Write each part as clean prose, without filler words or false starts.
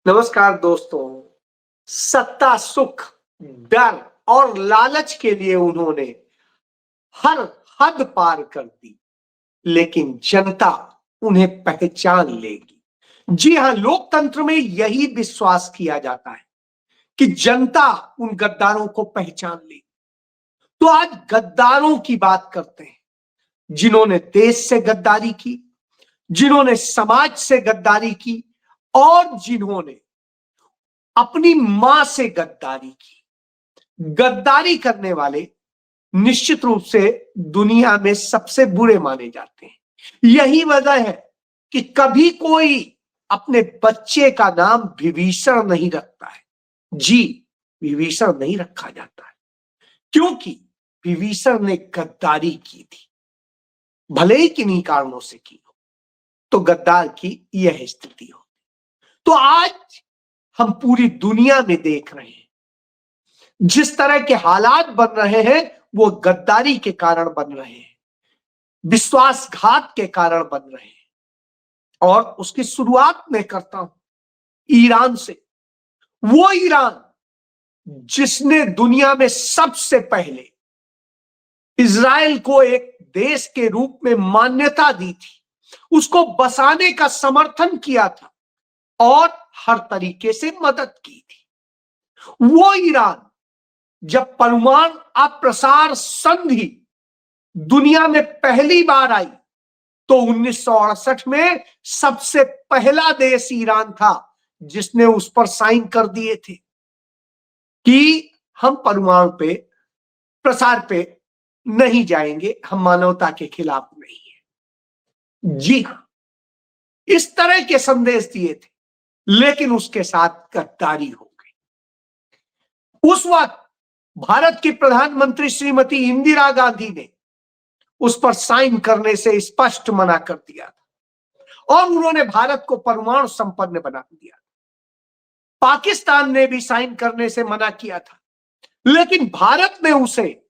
नमस्कार दोस्तों। सत्ता, सुख, डर और लालच के लिए उन्होंने हर हद पार कर दी, लेकिन जनता उन्हें पहचान लेगी। जी हां, लोकतंत्र में यही विश्वास किया जाता है कि जनता उन गद्दारों को पहचान लेगी। तो आज गद्दारों की बात करते हैं, जिन्होंने देश से गद्दारी की, जिन्होंने समाज से गद्दारी की और जिन्होंने अपनी मां से गद्दारी की। गद्दारी करने वाले निश्चित रूप से दुनिया में सबसे बुरे माने जाते हैं। यही वजह है कि कभी कोई अपने बच्चे का नाम विभीषण नहीं रखता है। जी, विभीषण नहीं रखा जाता है क्योंकि विभीषण ने गद्दारी की थी, भले ही किन्हीं कारणों से की हो। तो गद्दार की यह स्थिति हो। तो आज हम पूरी दुनिया में देख रहे हैं जिस तरह के हालात बन रहे हैं, वो गद्दारी के कारण बन रहे हैं, विश्वासघात के कारण बन रहे हैं। और उसकी शुरुआत मैं करता हूं ईरान से। वो ईरान जिसने दुनिया में सबसे पहले इजराइल को एक देश के रूप में मान्यता दी थी, उसको बसाने का समर्थन किया था और हर तरीके से मदद की थी। वो ईरान जब परमाणु अप्रसार संधि दुनिया में पहली बार आई तो 1968 में सबसे पहला देश ईरान था जिसने उस पर साइन कर दिए थे कि हम परमाणु पे प्रसार पे नहीं जाएंगे, हम मानवता के खिलाफ नहीं है। जी हां, इस तरह के संदेश दिए थे, लेकिन उसके साथ गद्दारी हो गई। उस वक्त भारत की प्रधानमंत्री श्रीमती इंदिरा गांधी ने उस पर साइन करने से स्पष्ट मना कर दिया था और उन्होंने भारत को परमाणु संपन्न बना दिया। पाकिस्तान ने भी साइन करने से मना किया था, लेकिन भारत ने उसे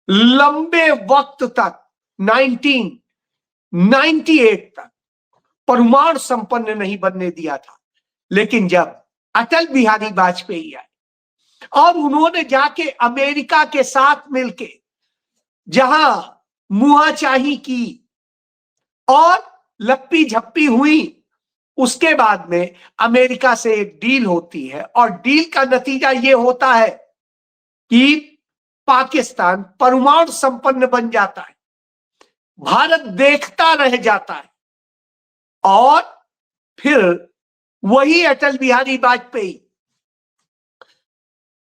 लंबे वक्त तक 1998 तक परमाणु संपन्न नहीं बनने दिया था। लेकिन जब अटल बिहारी वाजपेयी आए और उन्होंने जाके अमेरिका के साथ मिलके जहां मुआचाही की और लप्पी झप्पी हुई, उसके बाद में अमेरिका से एक डील होती है और डील का नतीजा यह होता है कि पाकिस्तान परमाणु संपन्न बन जाता है। भारत देखता रह जाता है और फिर वही अटल बिहारी वाजपेयी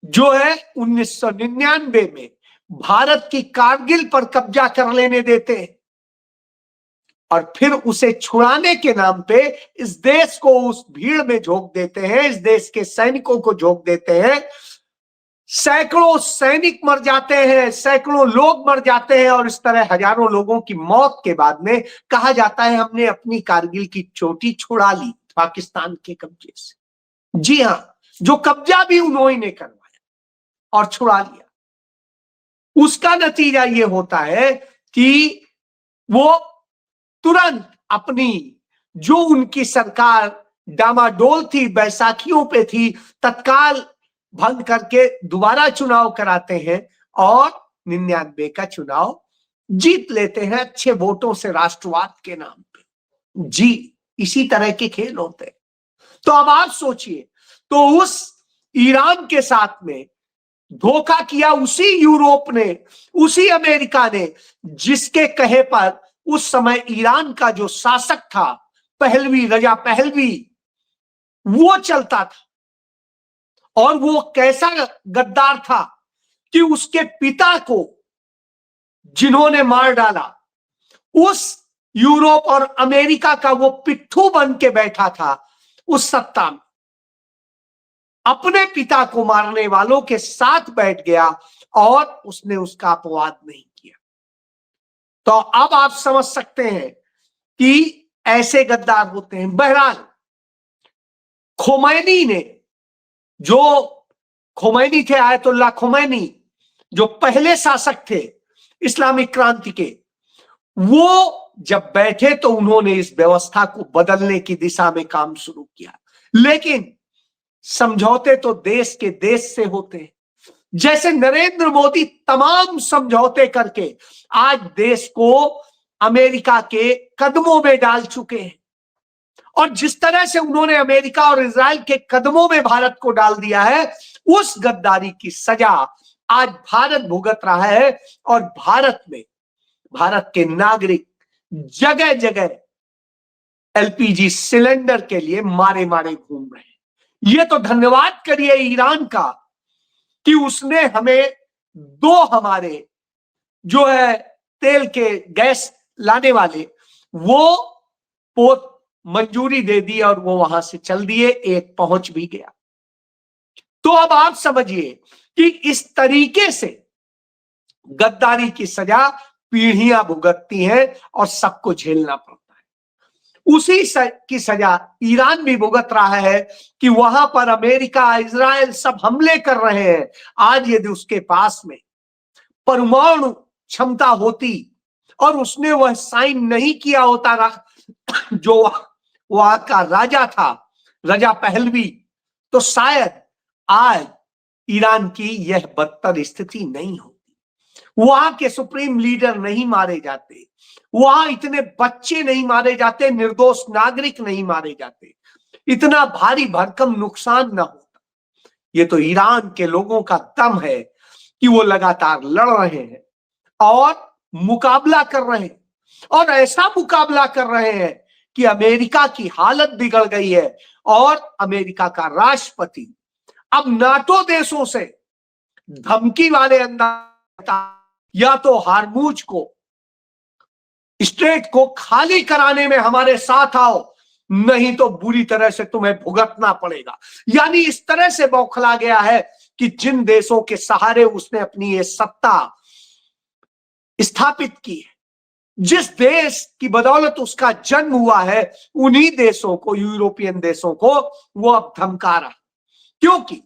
जो है 1999 में भारत की कारगिल पर कब्जा कर लेने देते हैं और फिर उसे छुड़ाने के नाम पे इस देश को उस भीड़ में झोंक देते हैं, इस देश के सैनिकों को झोंक देते हैं। सैकड़ों सैनिक मर जाते हैं, सैकड़ों लोग मर जाते हैं और इस तरह हजारों लोगों की मौत के बाद में कहा जाता है हमने अपनी कारगिल की चोटी छुड़ा ली पाकिस्तान के कब्जे से। जी हां, जो कब्जा भी उन्होंने ने करवाया और छुड़ा लिया। उसका नतीजा यह होता है कि वो तुरंत अपनी जो उनकी सरकार डामाडोल थी, बैसाखियों पे थी, तत्काल भंग करके दोबारा चुनाव कराते हैं और 99 का चुनाव जीत लेते हैं अच्छे वोटों से राष्ट्रवाद के नाम पे। जी, इसी तरह के खेल होते हैं। तो अब आप सोचिए, तो उस ईरान के साथ में धोखा किया उसी यूरोप ने, उसी अमेरिका ने, जिसके कहे पर उस समय ईरान का जो शासक था पहलवी, रजा पहलवी, वो चलता था। और वो कैसा गद्दार था कि उसके पिता को जिन्होंने मार डाला, उस यूरोप और अमेरिका का वो पिट्ठू बन के बैठा था उस सत्ता में, अपने पिता को मारने वालों के साथ बैठ गया और उसने उसका अपवाद नहीं किया। तो अब आप समझ सकते हैं कि ऐसे गद्दार होते हैं। बहरहाल खोमैनी ने, जो खोमैनी थे, आयतुल्लाह खोमैनी, जो पहले शासक थे इस्लामिक क्रांति के, वो जब बैठे तो उन्होंने इस व्यवस्था को बदलने की दिशा में काम शुरू किया। लेकिन समझौते तो देश के देश से होते हैं। जैसे नरेंद्र मोदी तमाम समझौते करके आज देश को अमेरिका के कदमों में डाल चुके हैं, और जिस तरह से उन्होंने अमेरिका और इजराइल के कदमों में भारत को डाल दिया है, उस गद्दारी की सजा आज भारत भुगत रहा है। और भारत में भारत के नागरिक जगह जगह एलपीजी सिलेंडर के लिए मारे मारे घूम रहे हैं। ये तो धन्यवाद करिए ईरान का कि उसने हमें दो हमारे जो है तेल के गैस लाने वाले वो पोत मंजूरी दे दी और वो वहां से चल दिए, एक पहुंच भी गया। तो अब आप समझिए कि इस तरीके से गद्दारी की सजा पीढ़ियां भुगतती हैं और सबको झेलना पड़ता है। उसी की सजा ईरान भी भुगत रहा है कि वहां पर अमेरिका इजराइल सब हमले कर रहे हैं। आज यदि उसके पास में परमाणु क्षमता होती और उसने वह साइन नहीं किया होता, जो वहां का राजा था, रजा पहलवी, तो शायद आज ईरान की यह बदतर स्थिति नहीं होती। वहां के सुप्रीम लीडर नहीं मारे जाते, वहां इतने बच्चे नहीं मारे जाते, निर्दोष नागरिक नहीं मारे जाते, इतना भारी भरकम नुकसान ना होता। ये तो ईरान के लोगों का दम है कि वो लगातार लड़ रहे हैं और मुकाबला कर रहे हैं, और ऐसा मुकाबला कर रहे हैं कि अमेरिका की हालत बिगड़ गई है। और अमेरिका का राष्ट्रपति अब नाटो देशों से धमकी वाले अंदाज, या तो हार्मूज को स्ट्रेट को खाली कराने में हमारे साथ आओ, नहीं तो बुरी तरह से तुम्हें भुगतना पड़ेगा। यानी इस तरह से बौखला गया है कि जिन देशों के सहारे उसने अपनी ये सत्ता स्थापित की है, जिस देश की बदौलत उसका जन्म हुआ है, उन्हीं देशों को, यूरोपियन देशों को वो अब धमका रहा, क्योंकि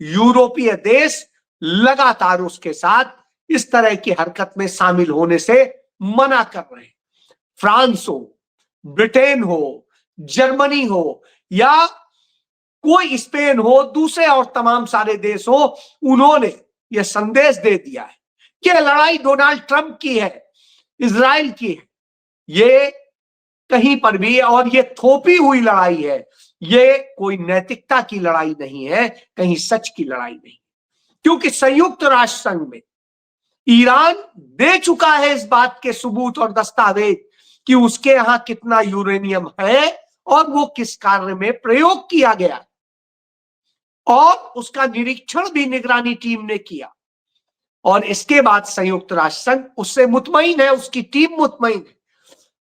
यूरोपीय देश लगातार उसके साथ इस तरह की हरकत में शामिल होने से मना कर रहे हैं। फ्रांस हो, ब्रिटेन हो, जर्मनी हो, या कोई स्पेन हो, दूसरे और तमाम सारे देश हो, उन्होंने यह संदेश दे दिया है कि लड़ाई डोनाल्ड ट्रंप की है, इजराइल की है, ये कहीं पर भी, और ये थोपी हुई लड़ाई है, ये कोई नैतिकता की लड़ाई नहीं है, कहीं सच की लड़ाई नहीं। क्योंकि संयुक्त राष्ट्र संघ में ईरान दे चुका है इस बात के सबूत और दस्तावेज कि उसके यहां कितना यूरेनियम है और वो किस कार्य में प्रयोग किया गया, और उसका निरीक्षण भी निगरानी टीम ने किया। और इसके बाद संयुक्त राष्ट्र संघ उससे मुतमईन है, उसकी टीम मुतमईन है।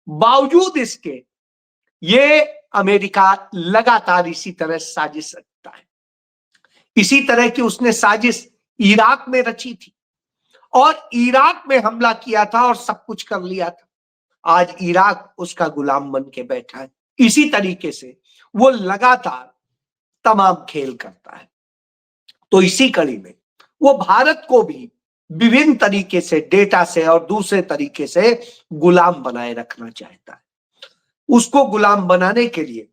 बावजूद इसके ये अमेरिका लगातार इसी तरह साजिश रचता है। इसी तरह की उसने साजिश इराक में रची थी, और इराक में हमला किया था और सब कुछ कर लिया था। आज इराक उसका गुलाम बन के बैठा है। इसी तरीके से वो लगातार तमाम खेल करता है। तो इसी कड़ी में वो भारत को भी विभिन्न तरीके से, डेटा से और दूसरे तरीके से गुलाम बनाए रखना चाहता है। उसको गुलाम बनाने के लिए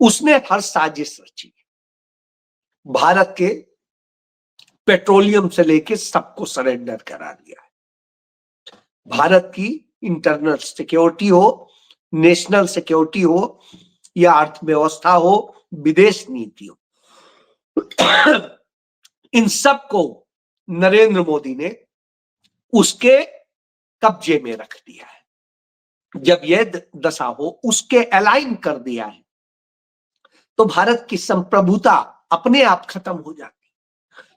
उसने हर साजिश रची। भारत के पेट्रोलियम से लेके सबको सरेंडर करा दिया है। भारत की इंटरनल सिक्योरिटी हो, नेशनल सिक्योरिटी हो, या अर्थव्यवस्था हो, विदेश नीति हो, इन सब को नरेंद्र मोदी ने उसके कब्जे में रख दिया है। जब यह दशा हो, उसके अलाइन कर दिया है, तो भारत की संप्रभुता अपने आप खत्म हो जाती।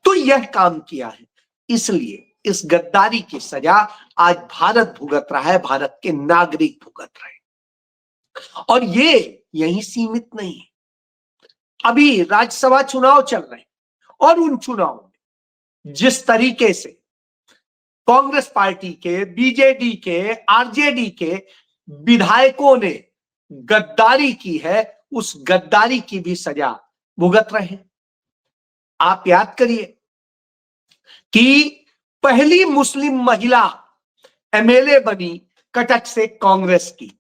तो यह काम किया है, इसलिए इस गद्दारी की सजा आज भारत भुगत रहा है, भारत के नागरिक भुगत रहे हैं। और ये यहीं सीमित नहीं है। अभी राज्यसभा चुनाव चल रहे हैं, और उन चुनावों में जिस तरीके से कांग्रेस पार्टी के, बीजेडी के, आरजेडी के विधायकों ने गद्दारी की है, उस गद्दारी की भी सजा भुगत रहे हैं। आप याद करिए कि पहली मुस्लिम महिला एमएलए बनी कटक से कांग्रेस की,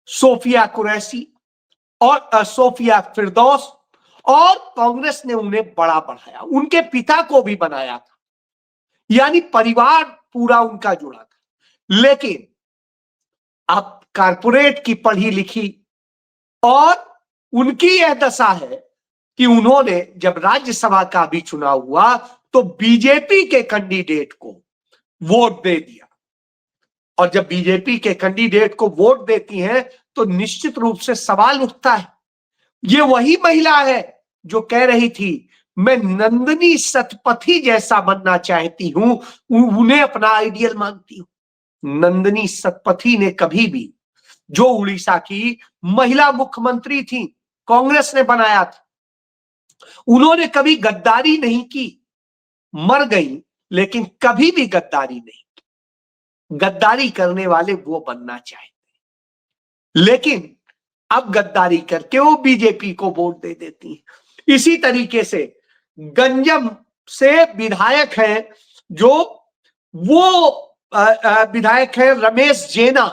सोफिया कुरैशी, और सोफिया फिरदौस, और कांग्रेस ने उन्हें बड़ा बढ़ाया, उनके पिता को भी बनाया था, यानी परिवार पूरा उनका जुड़ा था। लेकिन अब कारपोरेट की पढ़ी लिखी और उनकी यह दशा है कि उन्होंने जब राज्यसभा का भी चुनाव हुआ तो बीजेपी के कैंडिडेट को वोट दे दिया। और जब बीजेपी के कैंडिडेट को वोट देती हैं तो निश्चित रूप से सवाल उठता है, ये वही महिला है जो कह रही थी मैं नंदिनी शतपथी जैसा बनना चाहती हूं, उन्हें अपना आइडियल मानती हूं। नंदिनी शतपथी ने कभी भी, जो उड़ीसा की महिला मुख्यमंत्री थी, कांग्रेस ने बनाया था, उन्होंने कभी गद्दारी नहीं की, मर गई लेकिन कभी भी गद्दारी नहीं की। गद्दारी करने वाले वो बनना चाहते, लेकिन अब गद्दारी करके वो बीजेपी को वोट दे देती है। इसी तरीके से गंजम से विधायक हैं जो वो विधायक है रमेश जेना,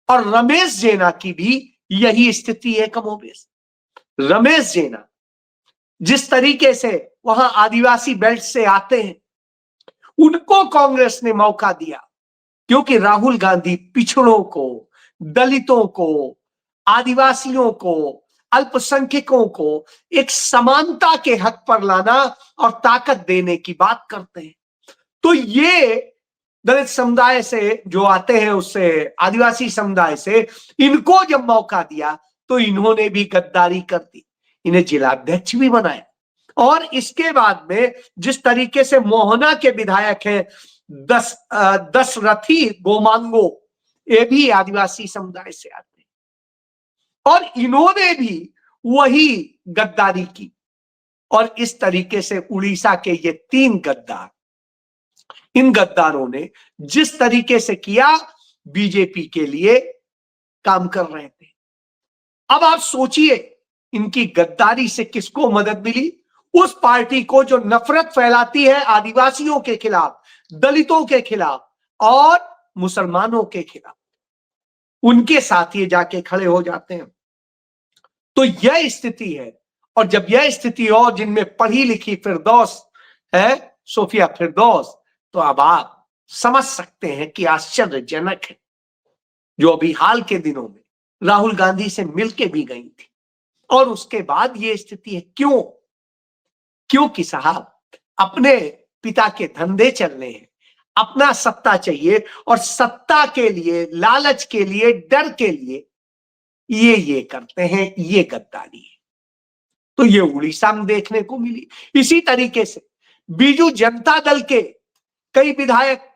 और रमेश जेना की भी यही स्थिति है कमोबेश। रमेश जेना जिस तरीके से वहां आदिवासी बेल्ट से आते हैं, उनको कांग्रेस ने मौका दिया क्योंकि राहुल गांधी पिछड़ों को, दलितों को, आदिवासियों को, अल्पसंख्यकों को एक समानता के हक पर लाना और ताकत देने की बात करते हैं। तो ये दलित समुदाय से जो आते हैं, उससे आदिवासी समुदाय से, इनको जब मौका दिया तो इन्होंने भी गद्दारी कर दी, इन्हें जिलाध्यक्ष भी बनाया। और इसके बाद में जिस तरीके से मोहना के विधायक हैं दशरथी गोमांगो, ये भी आदिवासी समुदाय से आते हैं और इन्होंने भी वही गद्दारी की। और इस तरीके से उड़ीसा के ये 3 गद्दार, इन गद्दारों ने जिस तरीके से किया, बीजेपी के लिए काम कर रहे थे। अब आप सोचिए इनकी गद्दारी से किसको मदद मिली? उस पार्टी को जो नफरत फैलाती है आदिवासियों के खिलाफ, दलितों के खिलाफ और मुसलमानों के खिलाफ, उनके साथ ये जाके खड़े हो जाते हैं। तो यह स्थिति है। और जब यह स्थिति हो जिनमें पढ़ी लिखी फिरदौस है, सोफिया फिरदौस, तो अब आप समझ सकते हैं कि आश्चर्यजनक है, जो अभी हाल के दिनों में राहुल गांधी से मिलके भी गई थी और उसके बाद ये स्थिति है। क्यों? क्योंकि साहब अपने पिता के धंधे चलने हैं, अपना सत्ता चाहिए, और सत्ता के लिए, लालच के लिए, डर के लिए ये करते हैं, ये गद्दारी है। तो ये उड़ीसा में देखने को मिली। इसी तरीके से बीजू जनता दल के कई विधायक,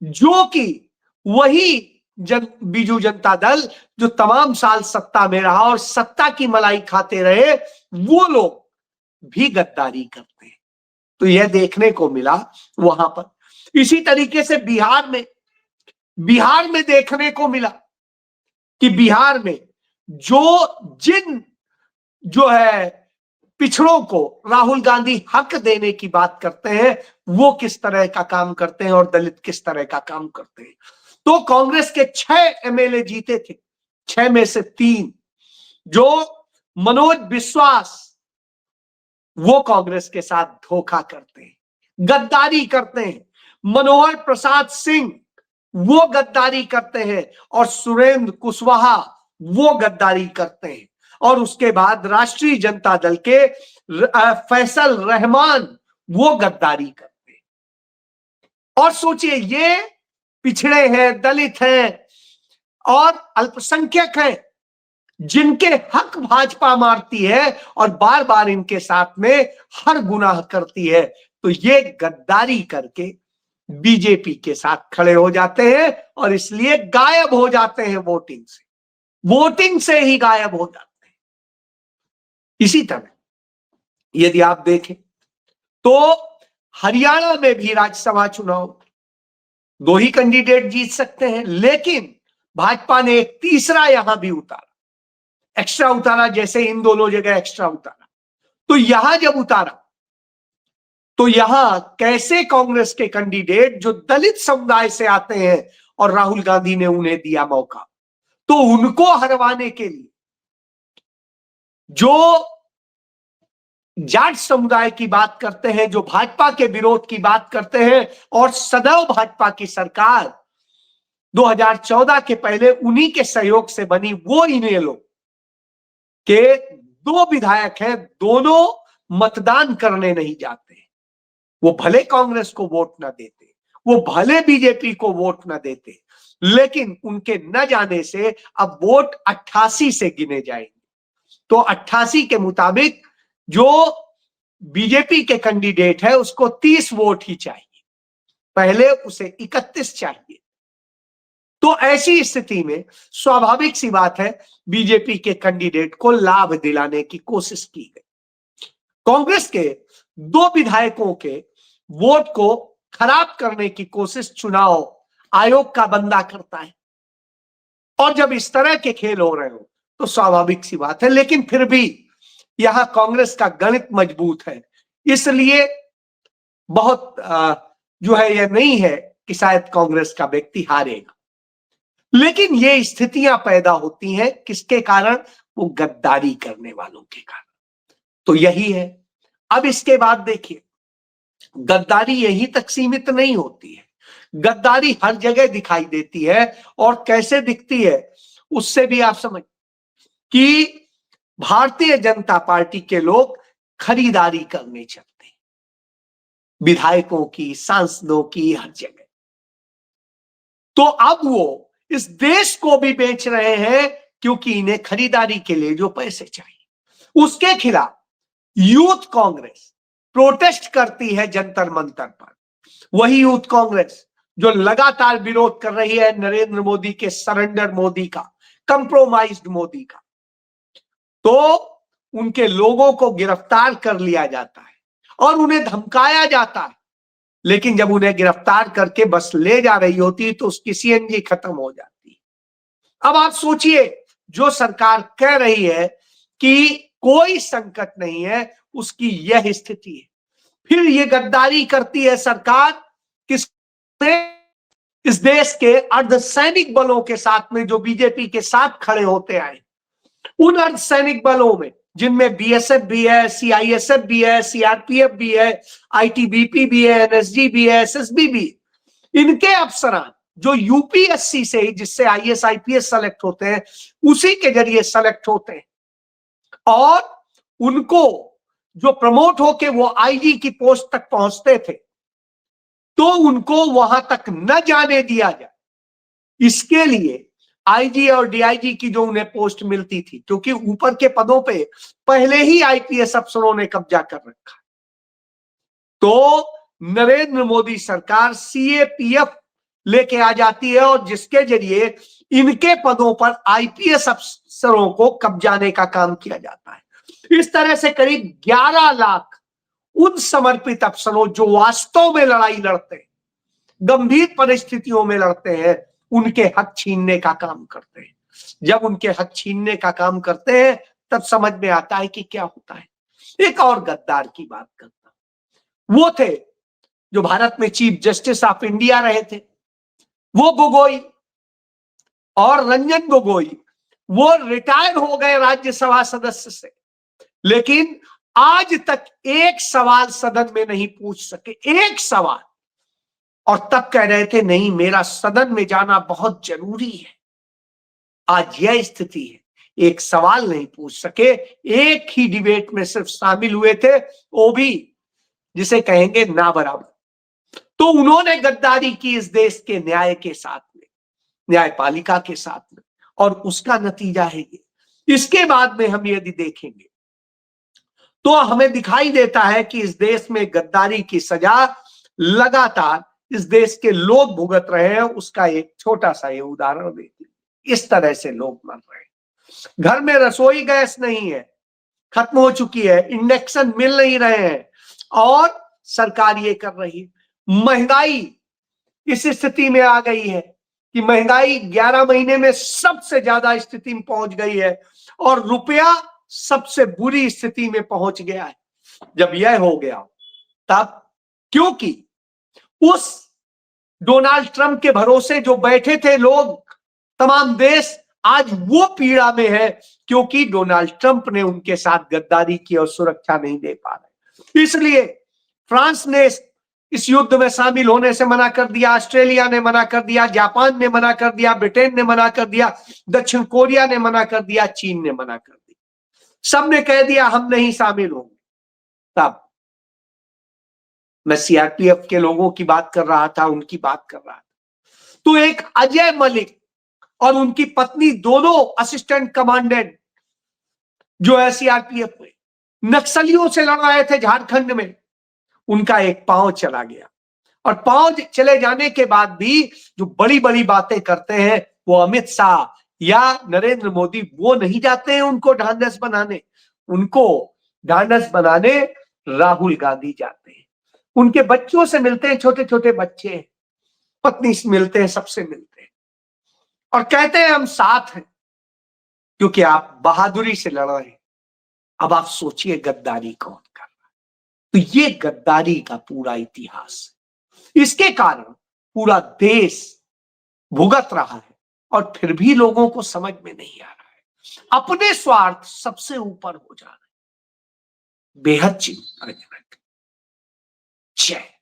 जो कि वही बीजू जनता दल जो तमाम साल सत्ता में रहा और सत्ता की मलाई खाते रहे, वो लोग भी गद्दारी करते हैं। तो यह देखने को मिला वहां पर। इसी तरीके से बिहार में देखने को मिला कि बिहार में जो है पिछड़ों को राहुल गांधी हक देने की बात करते हैं, वो किस तरह का काम करते हैं और दलित किस तरह का काम करते हैं। तो कांग्रेस के 6 एमएलए जीते थे, 6 में से 3 जो मनोज विश्वास, वो कांग्रेस के साथ धोखा करते हैं, गद्दारी करते हैं। मनोहर प्रसाद सिंह वो गद्दारी करते हैं और सुरेंद्र कुशवाहा वो गद्दारी करते हैं। और उसके बाद राष्ट्रीय जनता दल के फैसल रहमान वो गद्दारी करते हैं। और सोचिए, ये पिछड़े हैं, दलित हैं और अल्पसंख्यक हैं, जिनके हक भाजपा मारती है और बार बार इनके साथ में हर गुनाह करती है। तो ये गद्दारी करके बीजेपी के साथ खड़े हो जाते हैं और इसलिए गायब हो जाते हैं वोटिंग से ही गायब हो जाते हैं। इसी तरह यदि आप देखें तो हरियाणा में भी राज्यसभा चुनाव 2 ही कैंडिडेट जीत सकते हैं, लेकिन भाजपा ने एक तीसरा यहां भी उतारा, एक्स्ट्रा उतारा, जैसे इन दोनों जगह एक्स्ट्रा उतारा। तो यहां जब उतारा तो यहां कैसे कांग्रेस के कैंडिडेट जो दलित समुदाय से आते हैं और राहुल गांधी ने उन्हें दिया मौका, तो उनको हरवाने के लिए जो जाट समुदाय की बात करते हैं, जो भाजपा के विरोध की बात करते हैं, और सदैव भाजपा की सरकार 2014 के पहले उन्हीं के सहयोग से बनी, वो इनेलो के 2 विधायक हैं, दोनों मतदान करने नहीं जाते। वो भले कांग्रेस को वोट ना देते, वो भले बीजेपी को वोट ना देते, लेकिन उनके न जाने से अब वोट 88 से गिने जाएंगे। तो 88 के मुताबिक जो बीजेपी के कैंडिडेट है उसको 30 वोट ही चाहिए, पहले उसे 31 चाहिए। तो ऐसी स्थिति में स्वाभाविक सी बात है, बीजेपी के कैंडिडेट को लाभ दिलाने की कोशिश की गई। कांग्रेस के 2 विधायकों के वोट को खराब करने की कोशिश चुनाव आयोग का बंदा करता है, और जब इस तरह के खेल हो रहे हो तो स्वाभाविक सी बात है। लेकिन फिर भी यहां कांग्रेस का गणित मजबूत है, इसलिए बहुत जो है यह नहीं है कि शायद कांग्रेस का व्यक्ति हारेगा। लेकिन ये स्थितियां पैदा होती हैं किसके कारण? वो गद्दारी करने वालों के कारण। तो यही है। अब इसके बाद देखिए, गद्दारी यहीं तक सीमित नहीं होती है, गद्दारी हर जगह दिखाई देती है। और कैसे दिखती है उससे भी आप समझ कि भारतीय जनता पार्टी के लोग खरीदारी करने चलते हैं, विधायकों की, सांसदों की, हर जगह। तो अब वो इस देश को भी बेच रहे हैं, क्योंकि इन्हें खरीदारी के लिए जो पैसे चाहिए। उसके खिलाफ यूथ कांग्रेस प्रोटेस्ट करती है जंतर मंतर पर। वही यूथ कांग्रेस जो लगातार विरोध कर रही है नरेंद्र मोदी के सरेंडर मोदी का, कंप्रोमाइज्ड मोदी का। तो उनके लोगों को गिरफ्तार कर लिया जाता है और उन्हें धमकाया जाता है, लेकिन जब उन्हें गिरफ्तार करके बस ले जा रही होती तो उसकी सीएनजी खत्म हो जाती है। अब आप सोचिए, जो सरकार कह रही है कि कोई संकट नहीं है, उसकी यह स्थिति है। फिर ये गद्दारी करती है सरकार किसमें? इस देश के अर्धसैनिक बलों के साथ में, जो बीजेपी के साथ खड़े होते आए, उन अर्धसैनिक बलों में, जिनमें बीएसएफ भी है, सीआईएसएफ भी है, सीआरपीएफ भी है, आईटीबीपी भी है, एनएसजी भी है, एसएसबी भी। इनके अफसरान जो यूपीएससी से, जिससे आईएएस आईपीएस सेलेक्ट होते हैं, उसी के जरिए सेलेक्ट होते हैं, और उनको जो प्रमोट होके वो आईजी की पोस्ट तक पहुंचते थे, तो उनको वहां तक न जाने दिया जाए, इसके लिए आईजी और डीआईजी की जो उन्हें पोस्ट मिलती थी, क्योंकि ऊपर के पदों पे पहले ही आईपीएस अफसरों ने कब्जा कर रखा, तो नरेंद्र मोदी सरकार सीएपीएफ लेके आ जाती है, और जिसके जरिए इनके पदों पर आईपीएस अफसरों को कब्जाने का काम किया जाता है। इस तरह से करीब 11 लाख उन समर्पित अफसरों जो वास्तव में लड़ाई लड़ते हैं, गंभीर परिस्थितियों में लड़ते हैं, उनके हक छीनने का काम करते हैं। जब उनके हक छीनने का काम करते हैं तब समझ में आता है कि क्या होता है। एक और गद्दार की बात करता हूं, वो थे जो भारत में चीफ जस्टिस ऑफ इंडिया रहे थे, वो गोगोई और रंजन गोगोई। वो रिटायर हो गए राज्यसभा सदस्य से, लेकिन आज तक एक सवाल सदन में नहीं पूछ सके, एक सवाल। और तब कह रहे थे नहीं, मेरा सदन में जाना बहुत जरूरी है। आज यह स्थिति है, एक सवाल नहीं पूछ सके, एक ही डिबेट में सिर्फ शामिल हुए थे, वो भी जिसे कहेंगे ना बराबर। तो उन्होंने गद्दारी की इस देश के न्याय के साथ में, न्यायपालिका के साथ में, और उसका नतीजा है ये। इसके बाद में हम यदि देखेंगे तो हमें दिखाई देता है कि इस देश में गद्दारी की सजा लगातार इस देश के लोग भुगत रहे हैं। उसका एक छोटा सा ये उदाहरण देती, इस तरह से लोग मर रहे हैं। घर में रसोई गैस नहीं है, खत्म हो चुकी है, इंडक्शन मिल नहीं रहे हैं, और सरकार ये कर रही है। महंगाई इस स्थिति में आ गई है कि महंगाई 11 महीने में सबसे ज्यादा स्थिति में पहुंच गई है, और रुपया सबसे बुरी स्थिति में पहुंच गया है। जब यह हो गया तब, क्योंकि उस डोनाल्ड ट्रंप के भरोसे जो बैठे थे लोग, तमाम देश आज वो पीड़ा में है क्योंकि डोनाल्ड ट्रंप ने उनके साथ गद्दारी की और सुरक्षा नहीं दे पा रहे। इसलिए फ्रांस ने इस युद्ध में शामिल होने से मना कर दिया, ऑस्ट्रेलिया ने मना कर दिया, जापान ने मना कर दिया, ब्रिटेन ने मना कर दिया, दक्षिण कोरिया ने मना कर दिया, चीन ने मना कर दिया। सबने कह दिया हम नहीं शामिल होंगे। तब मैं सीआरपीएफ के लोगों की बात कर रहा था, उनकी बात कर रहा था, तो एक अजय मलिक और उनकी पत्नी दोनों असिस्टेंट कमांडेंट जो है सीआरपीएफ में, नक्सलियों से लड़ रहे थे झारखंड में, उनका एक पांव चला गया। और पांव चले जाने के बाद भी जो बड़ी बड़ी बातें करते हैं वो अमित शाह या नरेंद्र मोदी, वो नहीं जाते हैं उनको ढांढस बनाने। उनको ढांढस बनाने राहुल गांधी जाते हैं, उनके बच्चों से मिलते हैं, छोटे छोटे बच्चे, पत्नी से मिलते हैं, सबसे मिलते हैं और कहते हैं हम साथ हैं, क्योंकि आप बहादुरी से लड़ रहे हैं। अब आप सोचिए गद्दारी कौन कर रहा है। तो ये गद्दारी का पूरा इतिहास है। इसके कारण पूरा देश भुगत रहा है और फिर भी लोगों को समझ में नहीं आ रहा है। अपने स्वार्थ सबसे ऊपर हो जा रहे हैं। बेहद चिंताजनक। जय